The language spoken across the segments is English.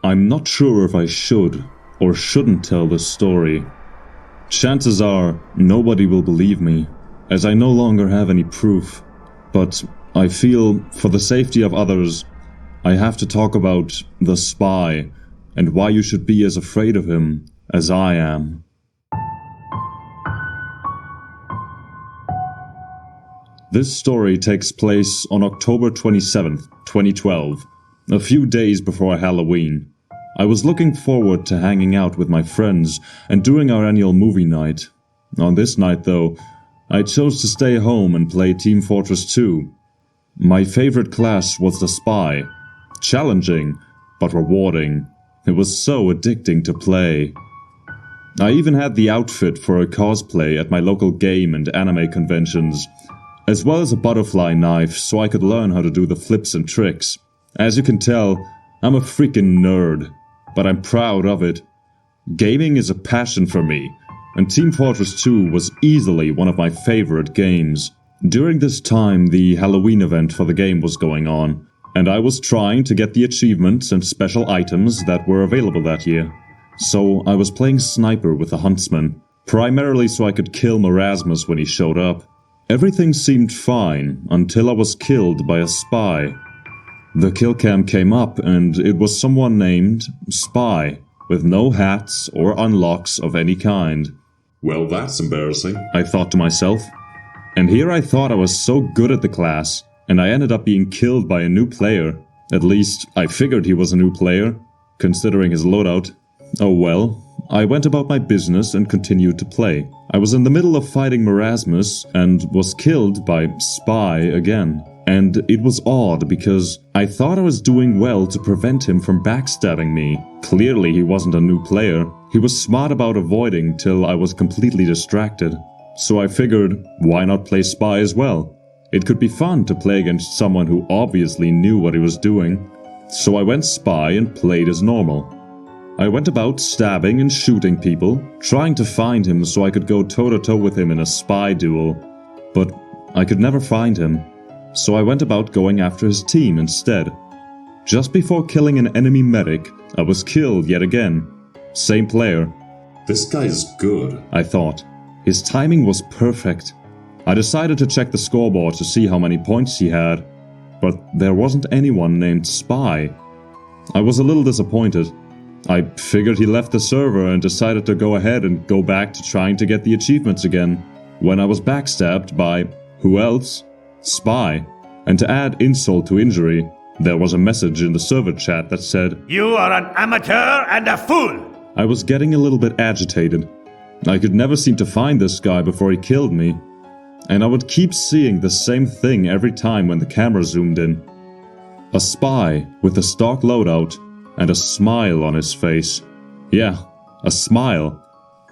I'm not sure if I should or shouldn't tell this story. Chances are nobody will believe me, as I no longer have any proof, but I feel, for the safety of others, I have to talk about the spy and why you should be as afraid of him as I am. This story takes place on October 27th, 2012, a few days before Halloween. I was looking forward to hanging out with my friends and doing our annual movie night. On this night, though, I chose to stay home and play Team Fortress 2. My favorite class was the spy. Challenging, but rewarding. It was so addicting to play. I even had the outfit for a cosplay at my local game and anime conventions, as well as a butterfly knife so I could learn how to do the flips and tricks. As you can tell, I'm a freaking nerd, but I'm proud of it. Gaming is a passion for me, and Team Fortress 2 was easily one of my favorite games. During this time, the Halloween event for the game was going on, and I was trying to get the achievements and special items that were available that year. So I was playing sniper with the huntsman, primarily so I could kill Marasmus when he showed up. Everything seemed fine until I was killed by a spy. The kill cam came up and it was someone named Spy, with no hats or unlocks of any kind. Well, that's embarrassing, I thought to myself. And here I thought I was so good at the class, and I ended up being killed by a new player. At least, I figured he was a new player, considering his loadout. Oh well, I went about my business and continued to play. I was in the middle of fighting Marasmus and was killed by Spy again. And it was odd because I thought I was doing well to prevent him from backstabbing me. Clearly he wasn't a new player. He was smart about avoiding till I was completely distracted. So I figured, why not play Spy as well? It could be fun to play against someone who obviously knew what he was doing. So I went Spy and played as normal. I went about stabbing and shooting people, trying to find him so I could go toe-to-toe with him in a spy duel. But I could never find him. So I went about going after his team instead. Just before killing an enemy medic, I was killed yet again. Same player. This guy's good, I thought. His timing was perfect. I decided to check the scoreboard to see how many points he had, but there wasn't anyone named Spy. I was a little disappointed. I figured he left the server and decided to go ahead and go back to trying to get the achievements again, when I was backstabbed by, who else? Spy. And to add insult to injury, there was a message in the server chat that said, "You are an amateur and a fool!" I was getting a little bit agitated. I could never seem to find this guy before he killed me. And I would keep seeing the same thing every time when the camera zoomed in. A spy with a stock loadout and a smile on his face. Yeah, a smile.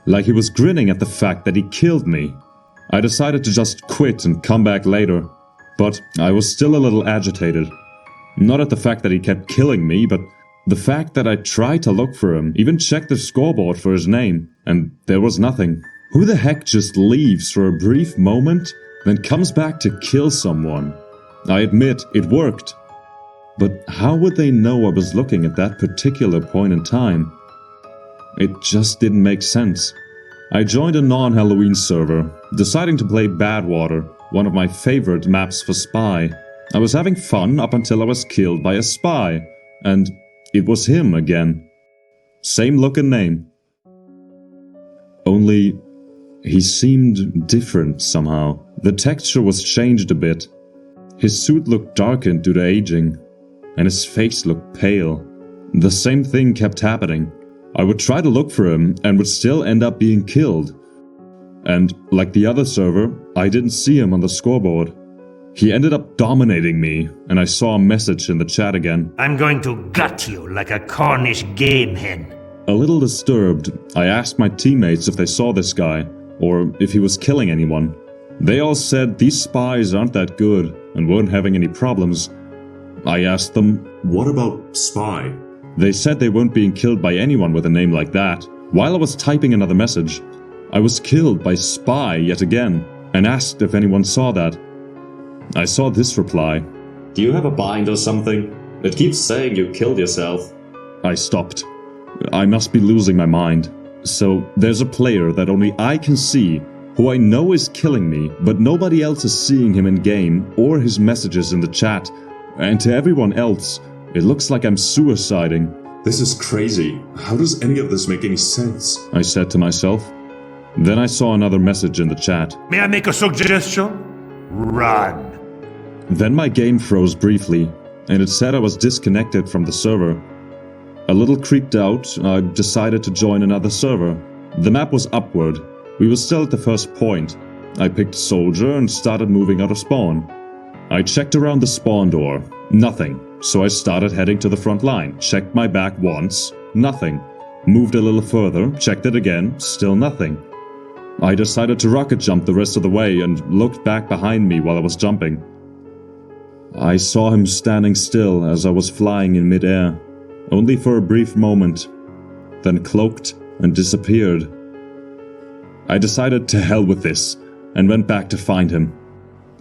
Like he was grinning at the fact that he killed me. I decided to just quit and come back later. But I was still a little agitated. Not at the fact that he kept killing me, but the fact that I tried to look for him, even checked the scoreboard for his name, and there was nothing. Who the heck just leaves for a brief moment, then comes back to kill someone? I admit, it worked. But how would they know I was looking at that particular point in time? It just didn't make sense. I joined a non-Halloween server, deciding to play Badwater, one of my favorite maps for Spy. I was having fun up until I was killed by a spy, and it was him again. Same look and name. Only, he seemed different somehow. The texture was changed a bit. His suit looked darkened due to aging, and his face looked pale. The same thing kept happening. I would try to look for him and would still end up being killed. And, like the other server, I didn't see him on the scoreboard. He ended up dominating me, and I saw a message in the chat again. "I'm going to gut you like a Cornish game hen." A little disturbed, I asked my teammates if they saw this guy, or if he was killing anyone. They all said these spies aren't that good, and weren't having any problems. I asked them, What about Spy? They said they weren't being killed by anyone with a name like that. While I was typing another message, I was killed by Spy yet again, and asked if anyone saw that. I saw this reply. Do you have a bind or something? It keeps saying you killed yourself. I stopped. I must be losing my mind. So there's a player that only I can see, who I know is killing me, but nobody else is seeing him in game or his messages in the chat. And to everyone else, it looks like I'm suiciding. This is crazy. How does any of this make any sense? I said to myself. Then I saw another message in the chat. May I make a suggestion? Run. Then my game froze briefly, and it said I was disconnected from the server. A little creeped out, I decided to join another server. The map was upward. We were still at the first point. I picked Soldier and started moving out of spawn. I checked around the spawn door. Nothing. So I started heading to the front line. Checked my back once. Nothing. Moved a little further. Checked it again. Still nothing. I decided to rocket jump the rest of the way and looked back behind me while I was jumping. I saw him standing still as I was flying in midair, only for a brief moment, then cloaked and disappeared. I decided to hell with this and went back to find him.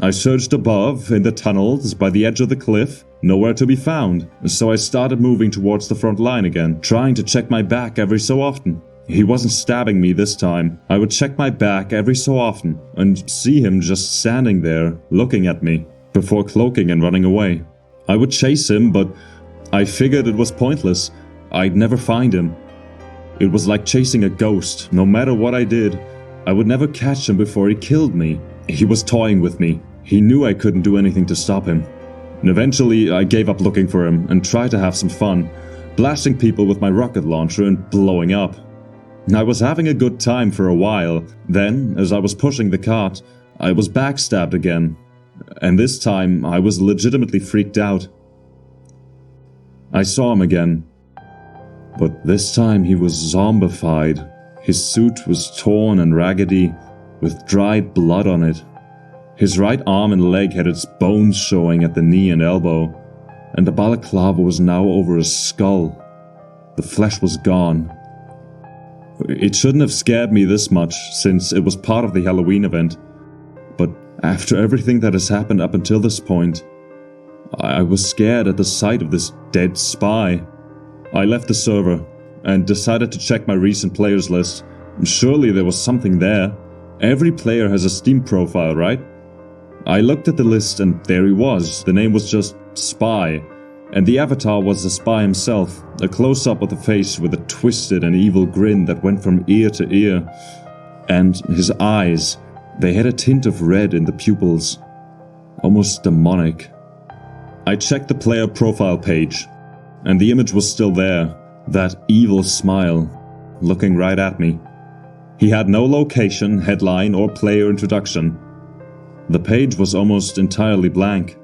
I searched above, in the tunnels, by the edge of the cliff, nowhere to be found, so I started moving towards the front line again, trying to check my back every so often. He wasn't stabbing me this time. I would check my back every so often and see him just standing there, looking at me, before cloaking and running away. I would chase him, but I figured it was pointless. I'd never find him. It was like chasing a ghost. No matter what I did, I would never catch him before he killed me. He was toying with me. He knew I couldn't do anything to stop him. And eventually, I gave up looking for him and tried to have some fun, blasting people with my rocket launcher and blowing up. I was having a good time for a while. Then, as I was pushing the cart, I was backstabbed again. And this time, I was legitimately freaked out. I saw him again. But this time he was zombified. His suit was torn and raggedy, with dried blood on it. His right arm and leg had its bones showing at the knee and elbow, and the balaclava was now over his skull. The flesh was gone. It shouldn't have scared me this much, since it was part of the Halloween event. But after everything that has happened up until this point, I was scared at the sight of this dead spy. I left the server and decided to check my recent players list. Surely there was something there. Every player has a Steam profile, right? I looked at the list and there he was. The name was just Spy, and the avatar was the spy himself, a close-up of the face with a twisted and evil grin that went from ear to ear. And his eyes, they had a tint of red in the pupils, almost demonic. I checked the player profile page, and the image was still there, that evil smile, looking right at me. He had no location, headline, or player introduction. The page was almost entirely blank.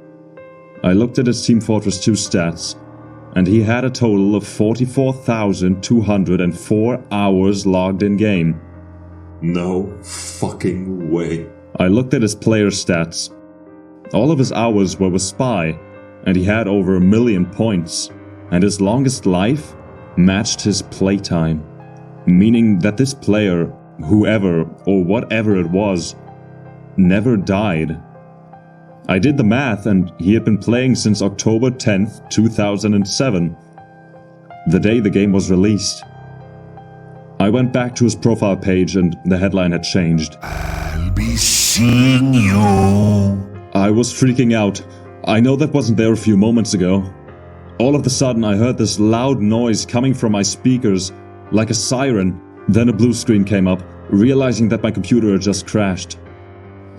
I looked at his Team Fortress 2 stats, and he had a total of 44,204 hours logged in game. No fucking way. I looked at his player stats. All of his hours were with Spy, and he had over 1 million points, and his longest life matched his playtime, meaning that this player, whoever or whatever it was, never died. I did the math, and he had been playing since October 10th, 2007, the day the game was released. I went back to his profile page and the headline had changed. I'll be seeing you. I was freaking out. I know that wasn't there a few moments ago. All of a sudden I heard this loud noise coming from my speakers, like a siren. Then a blue screen came up, realizing that my computer had just crashed.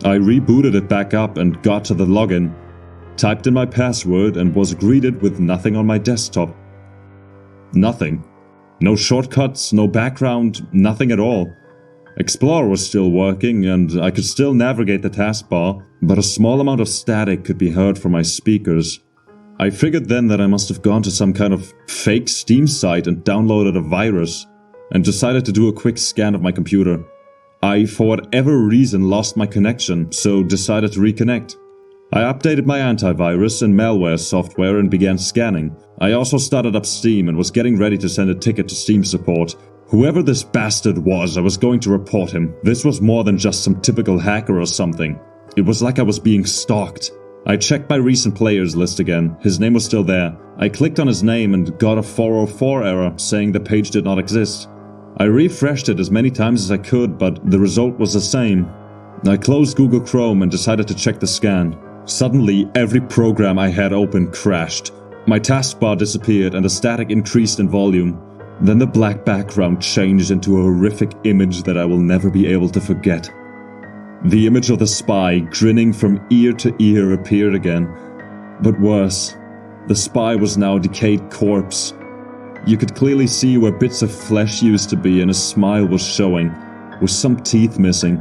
I rebooted it back up and got to the login, typed in my password and was greeted with nothing on my desktop. Nothing. No shortcuts, no background, nothing at all. Explorer was still working and I could still navigate the taskbar, but a small amount of static could be heard from my speakers. I figured then that I must have gone to some kind of fake Steam site and downloaded a virus, and decided to do a quick scan of my computer. I, for whatever reason, lost my connection, so decided to reconnect. I updated my antivirus and malware software and began scanning. I also started up Steam and was getting ready to send a ticket to Steam support. Whoever this bastard was, I was going to report him. This was more than just some typical hacker or something. It was like I was being stalked. I checked my recent players list again. His name was still there. I clicked on his name and got a 404 error saying the page did not exist. I refreshed it as many times as I could, but the result was the same. I closed Google Chrome and decided to check the scan. Suddenly, every program I had open crashed. My taskbar disappeared and the static increased in volume. Then the black background changed into a horrific image that I will never be able to forget. The image of the spy, grinning from ear to ear, appeared again. But worse, the spy was now a decayed corpse. You could clearly see where bits of flesh used to be and a smile was showing, with some teeth missing.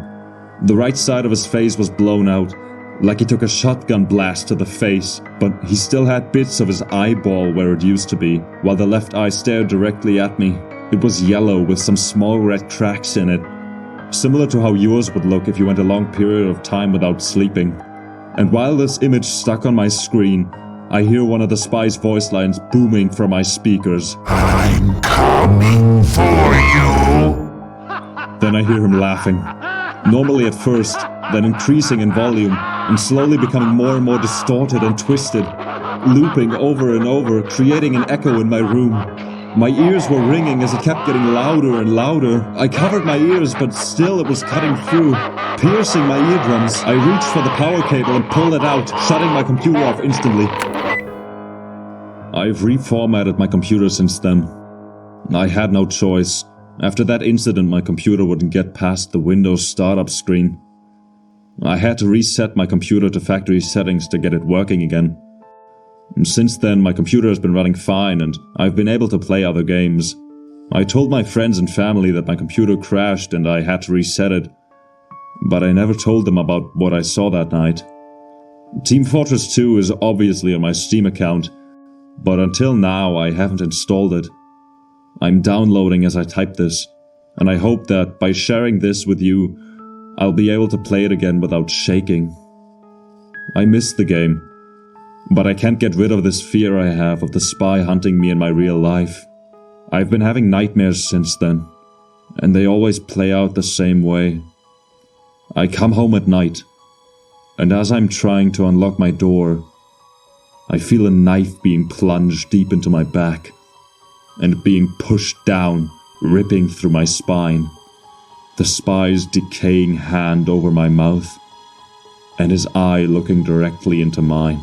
The right side of his face was blown out, like he took a shotgun blast to the face, but he still had bits of his eyeball where it used to be, while the left eye stared directly at me. It was yellow with some small red cracks in it, similar to how yours would look if you went a long period of time without sleeping. And while this image stuck on my screen, I hear one of the spy's voice lines booming from my speakers. I'm coming for you. Then I hear him laughing. Normally at first, then increasing in volume, and slowly becoming more and more distorted and twisted, looping over and over, creating an echo in my room. My ears were ringing as it kept getting louder and louder. I covered my ears, but still it was cutting through, piercing my eardrums. I reached for the power cable and pulled it out, shutting my computer off instantly. I've reformatted my computer since then. I had no choice. After that incident, my computer wouldn't get past the Windows startup screen. I had to reset my computer to factory settings to get it working again. Since then, my computer has been running fine and I've been able to play other games. I told my friends and family that my computer crashed and I had to reset it, but I never told them about what I saw that night. Team Fortress 2 is obviously on my Steam account, but until now I haven't installed it. I'm downloading as I type this, and I hope that by sharing this with you, I'll be able to play it again without shaking. I miss the game, but I can't get rid of this fear I have of the spy hunting me in my real life. I've been having nightmares since then, and they always play out the same way. I come home at night, and as I'm trying to unlock my door, I feel a knife being plunged deep into my back, and being pushed down, ripping through my spine. The spy's decaying hand over my mouth, and his eye looking directly into mine,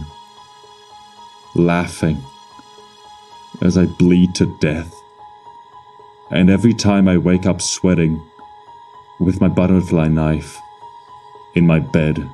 laughing as I bleed to death. And every time I wake up sweating, with my butterfly knife in my bed.